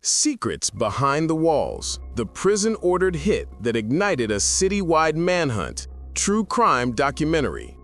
Secrets Behind the Walls, the prison-ordered hit that ignited a citywide manhunt, true crime documentary.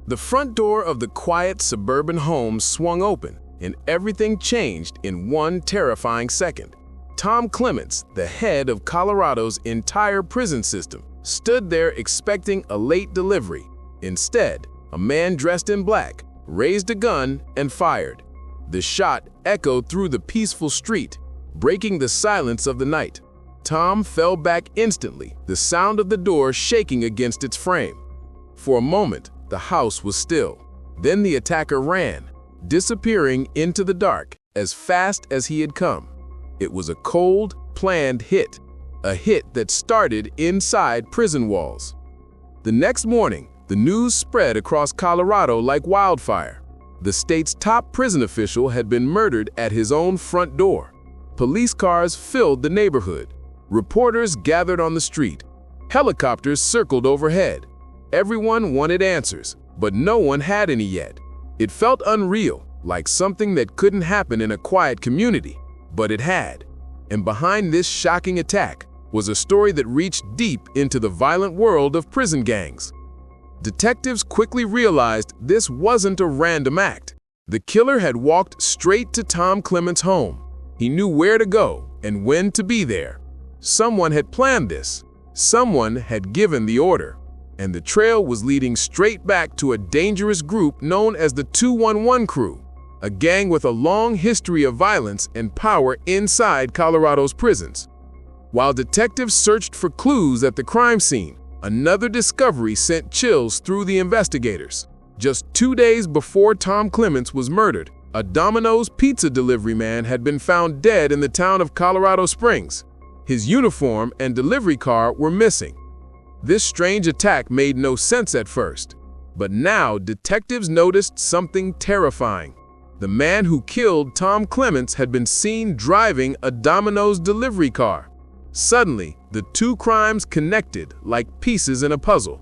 The front door of the quiet suburban home swung open, and everything changed in one terrifying second. Tom Clements, the head of Colorado's entire prison system, stood there expecting a late delivery. Instead, a man dressed in black raised a gun and fired. The shot echoed through the peaceful street, breaking the silence of the night. Tom fell back instantly, the sound of the door shaking against its frame. For a moment, the house was still. Then the attacker ran, disappearing into the dark as fast as he had come. It was a cold, planned hit, a hit that started inside prison walls. The next morning, the news spread across Colorado like wildfire. The state's top prison official had been murdered at his own front door. Police cars filled the neighborhood. Reporters gathered on the street. Helicopters circled overhead. Everyone wanted answers, but no one had any yet. It felt unreal, like something that couldn't happen in a quiet community, but it had. And behind this shocking attack was a story that reached deep into the violent world of prison gangs. Detectives quickly realized this wasn't a random act. The killer had walked straight to Tom Clements' home. He knew where to go and when to be there. Someone had planned this. Someone had given the order. And the trail was leading straight back to a dangerous group known as the 211 Crew, a gang with a long history of violence and power inside Colorado's prisons. While detectives searched for clues at the crime scene, another discovery sent chills through the investigators. Just 2 days before Tom Clements was murdered, a Domino's pizza delivery man had been found dead in the town of Colorado Springs. His uniform and delivery car were missing. This strange attack made no sense at first, but now detectives noticed something terrifying. The man who killed Tom Clements had been seen driving a Domino's delivery car. Suddenly, the two crimes connected like pieces in a puzzle.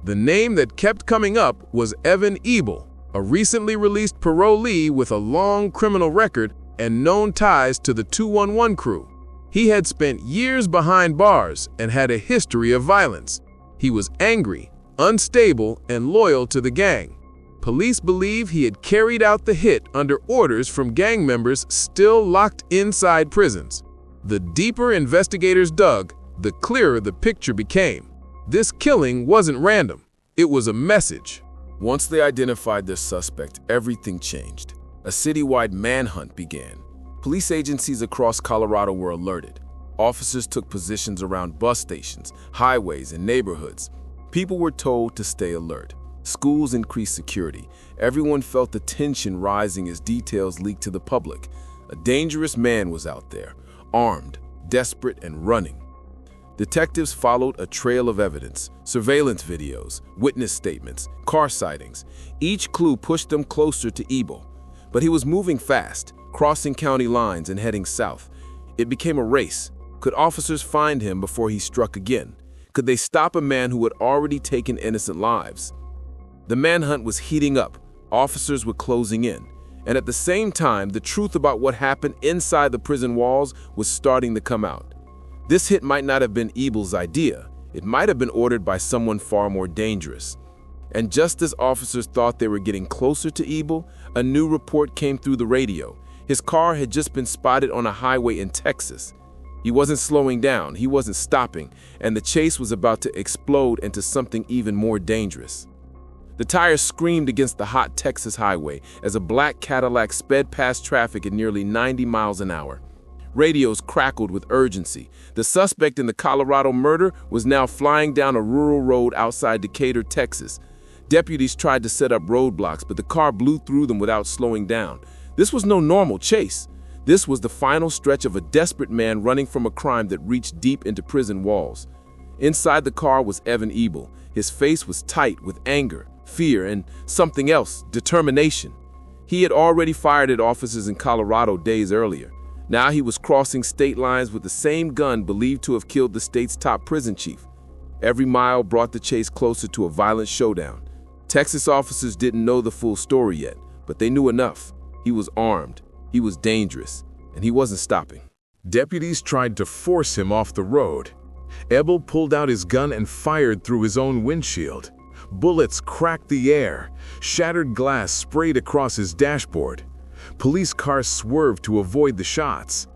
The name that kept coming up was Evan Ebel, a recently released parolee with a long criminal record and known ties to the 211 Crew. He had spent years behind bars and had a history of violence. He was angry, unstable, and loyal to the gang. Police believe he had carried out the hit under orders from gang members still locked inside prisons. The deeper investigators dug, the clearer the picture became. This killing wasn't random. It was a message. Once they identified their suspect, everything changed. A citywide manhunt began. Police agencies across Colorado were alerted. Officers took positions around bus stations, highways, and neighborhoods. People were told to stay alert. Schools increased security. Everyone felt the tension rising as details leaked to the public. A dangerous man was out there, armed, desperate, and running. Detectives followed a trail of evidence, surveillance videos, witness statements, car sightings. Each clue pushed them closer to Ebel. But he was moving fast, crossing county lines and heading south. It became a race. Could officers find him before he struck again? Could they stop a man who had already taken innocent lives? The manhunt was heating up. Officers were closing in. And at the same time, the truth about what happened inside the prison walls was starting to come out. This hit might not have been Ebel's idea. It might have been ordered by someone far more dangerous. And just as officers thought they were getting closer to Ebel, a new report came through the radio. His car had just been spotted on a highway in Texas. He wasn't slowing down, he wasn't stopping, and the chase was about to explode into something even more dangerous. The tires screamed against the hot Texas highway as a black Cadillac sped past traffic at nearly 90 miles an hour. Radios crackled with urgency. The suspect in the Colorado murder was now flying down a rural road outside Decatur, Texas. Deputies tried to set up roadblocks, but the car blew through them without slowing down. This was no normal chase. This was the final stretch of a desperate man running from a crime that reached deep into prison walls. Inside the car was Evan Ebel. His face was tight with anger, fear, and something else, determination. He had already fired at officers in Colorado days earlier. Now he was crossing state lines with the same gun believed to have killed the state's top prison chief. Every mile brought the chase closer to a violent showdown. Texas officers didn't know the full story yet, but they knew enough. He was armed, he was dangerous, and he wasn't stopping. Deputies tried to force him off the road. Ebel pulled out his gun and fired through his own windshield. Bullets cracked the air. Shattered glass sprayed across his dashboard. Police cars swerved to avoid the shots.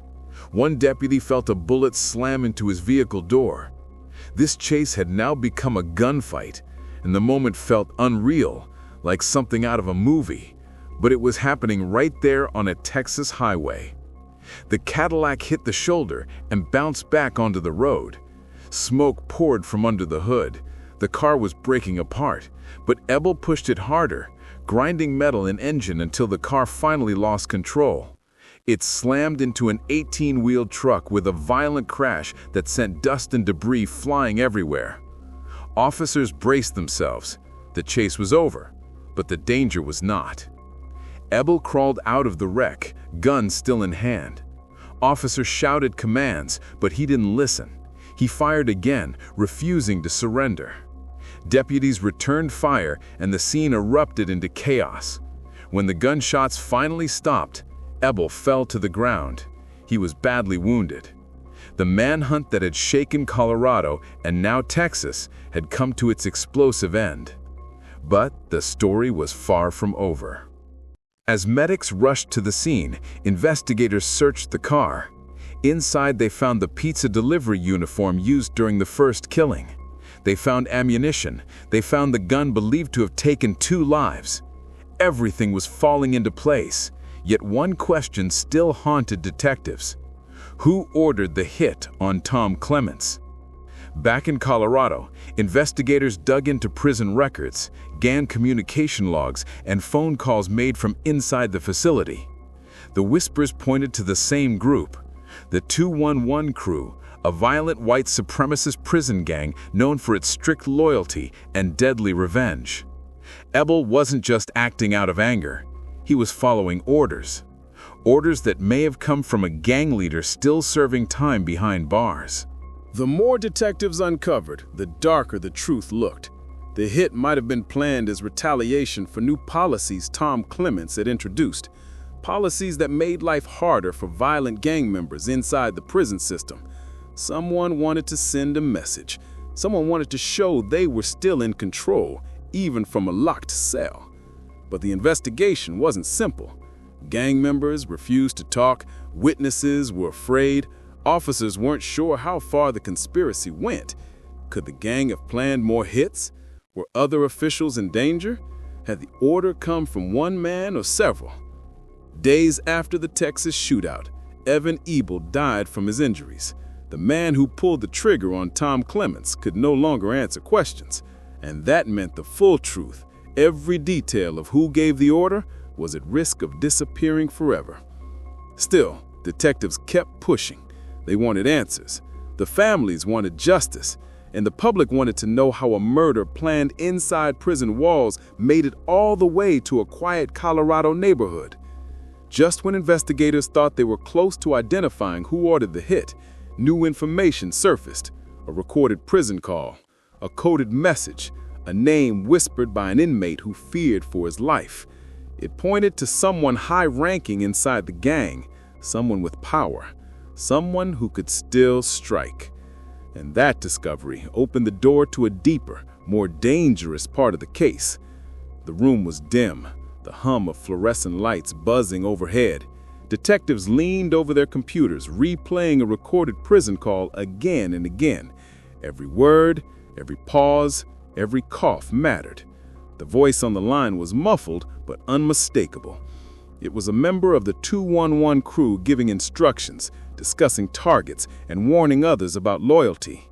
One deputy felt a bullet slam into his vehicle door. This chase had now become a gunfight, and the moment felt unreal, like something out of a movie. But it was happening right there on a Texas highway. The Cadillac hit the shoulder and bounced back onto the road. Smoke poured from under the hood. The car was breaking apart, but Ebel pushed it harder, grinding metal and engine until the car finally lost control. It slammed into an 18-wheeled truck with a violent crash that sent dust and debris flying everywhere. Officers braced themselves. The chase was over, but the danger was not. Ebel crawled out of the wreck, gun still in hand. Officers shouted commands, but he didn't listen. He fired again, refusing to surrender. Deputies returned fire, and the scene erupted into chaos. When the gunshots finally stopped, Ebel fell to the ground. He was badly wounded. The manhunt that had shaken Colorado and now Texas had come to its explosive end. But the story was far from over. As medics rushed to the scene, investigators searched the car. Inside, they found the pizza delivery uniform used during the first killing. They found ammunition. They found the gun believed to have taken 2 lives. Everything was falling into place, yet one question still haunted detectives. Who ordered the hit on Tom Clements? Back in Colorado, investigators dug into prison records, scanned communication logs, and phone calls made from inside the facility. The whispers pointed to the same group, the 211 crew, a violent white supremacist prison gang known for its strict loyalty and deadly revenge. Ebel wasn't just acting out of anger. He was following orders. Orders that may have come from a gang leader still serving time behind bars. The more detectives uncovered, the darker the truth looked. The hit might have been planned as retaliation for new policies Tom Clements had introduced. Policies that made life harder for violent gang members inside the prison system. Someone wanted to send a message. Someone wanted to show they were still in control, even from a locked cell. But the investigation wasn't simple. Gang members refused to talk, witnesses were afraid, officers weren't sure how far the conspiracy went. Could the gang have planned more hits? Were other officials in danger? Had the order come from one man or several? Days after the Texas shootout, Evan Ebel died from his injuries. The man who pulled the trigger on Tom Clements could no longer answer questions, and that meant the full truth. Every detail of who gave the order was at risk of disappearing forever. Still, detectives kept pushing. They wanted answers. The families wanted justice, and the public wanted to know how a murder planned inside prison walls made it all the way to a quiet Colorado neighborhood. Just when investigators thought they were close to identifying who ordered the hit, new information surfaced. A recorded prison call, a coded message, a name whispered by an inmate who feared for his life. It pointed to someone high-ranking inside the gang, someone with power, someone who could still strike. And that discovery opened the door to a deeper, more dangerous part of the case. The room was dim, the hum of fluorescent lights buzzing overhead. Detectives leaned over their computers, replaying a recorded prison call again and again. Every word, every pause, every cough mattered. The voice on the line was muffled but unmistakable. It was a member of the 211 crew giving instructions, discussing targets, and warning others about loyalty.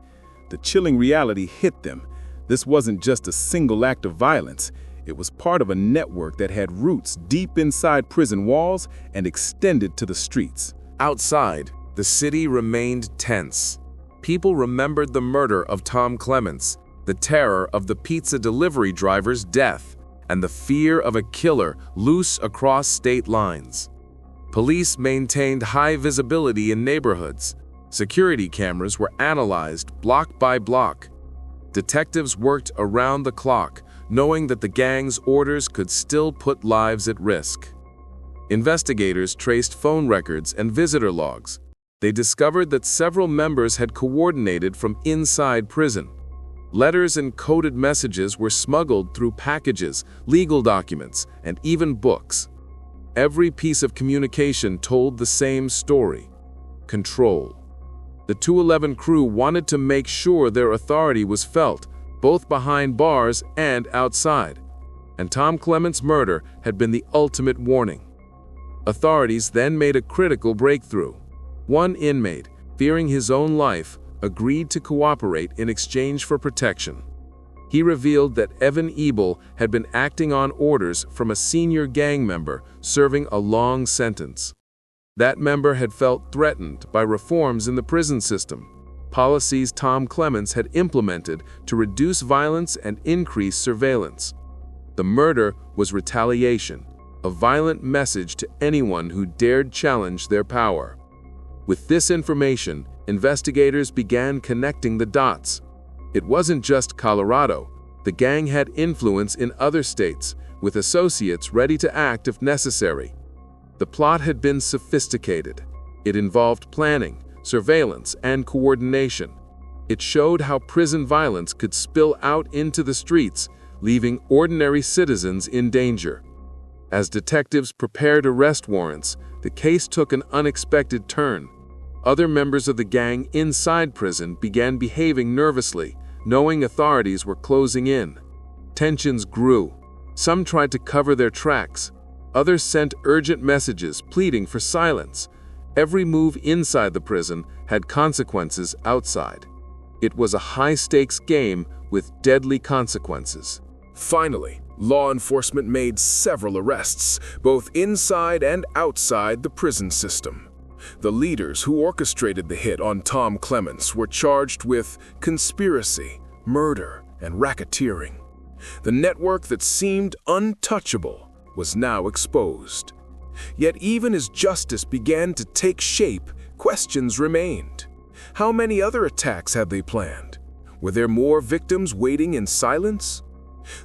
The chilling reality hit them. This wasn't just a single act of violence. It was part of a network that had roots deep inside prison walls and extended to the streets. Outside, the city remained tense. People remembered the murder of Tom Clements, the terror of the pizza delivery driver's death, and the fear of a killer loose across state lines. Police maintained high visibility in neighborhoods. Security cameras were analyzed block by block. Detectives worked around the clock, knowing that the gang's orders could still put lives at risk. Investigators traced phone records and visitor logs, They discovered that several members had coordinated from inside prison. Letters and coded messages were smuggled through packages, legal documents, and even books. Every piece of communication told the same story: control. The 211 crew wanted to make sure their authority was felt, both behind bars and outside. And Tom Clements' murder had been the ultimate warning. Authorities then made a critical breakthrough. One inmate, fearing his own life, agreed to cooperate in exchange for protection. He revealed that Evan Ebel had been acting on orders from a senior gang member serving a long sentence. That member had felt threatened by reforms in the prison system, policies Tom Clements had implemented to reduce violence and increase surveillance. The murder was retaliation, a violent message to anyone who dared challenge their power. With this information, investigators began connecting the dots. It wasn't just Colorado. The gang had influence in other states, with associates ready to act if necessary. The plot had been sophisticated. It involved planning, surveillance, and coordination. It showed how prison violence could spill out into the streets, leaving ordinary citizens in danger. As detectives prepared arrest warrants, the case took an unexpected turn. Other members of the gang inside prison began behaving nervously, knowing authorities were closing in. Tensions grew. Some tried to cover their tracks. Others sent urgent messages pleading for silence. Every move inside the prison had consequences outside. It was a high-stakes game with deadly consequences. Finally, law enforcement made several arrests, both inside and outside the prison system. The leaders who orchestrated the hit on Tom Clements were charged with conspiracy, murder, and racketeering. The network that seemed untouchable was now exposed. Yet even as justice began to take shape, questions remained. How many other attacks had they planned? Were there more victims waiting in silence?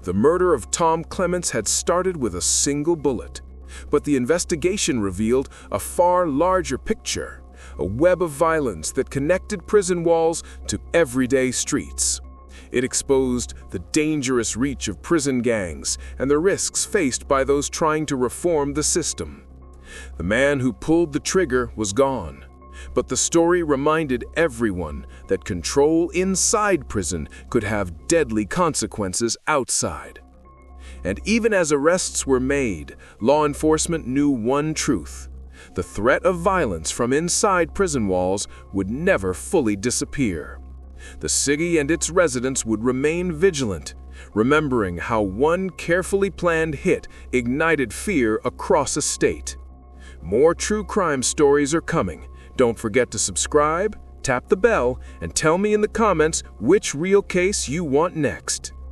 The murder of Tom Clements had started with a single bullet, but the investigation revealed a far larger picture, a web of violence that connected prison walls to everyday streets. It exposed the dangerous reach of prison gangs and the risks faced by those trying to reform the system. The man who pulled the trigger was gone, but the story reminded everyone that control inside prison could have deadly consequences outside. And even as arrests were made, law enforcement knew one truth: the threat of violence from inside prison walls would never fully disappear. The city and its residents would remain vigilant, remembering how one carefully planned hit ignited fear across a state. More true crime stories are coming. Don't forget to subscribe, tap the bell, and tell me in the comments which real case you want next.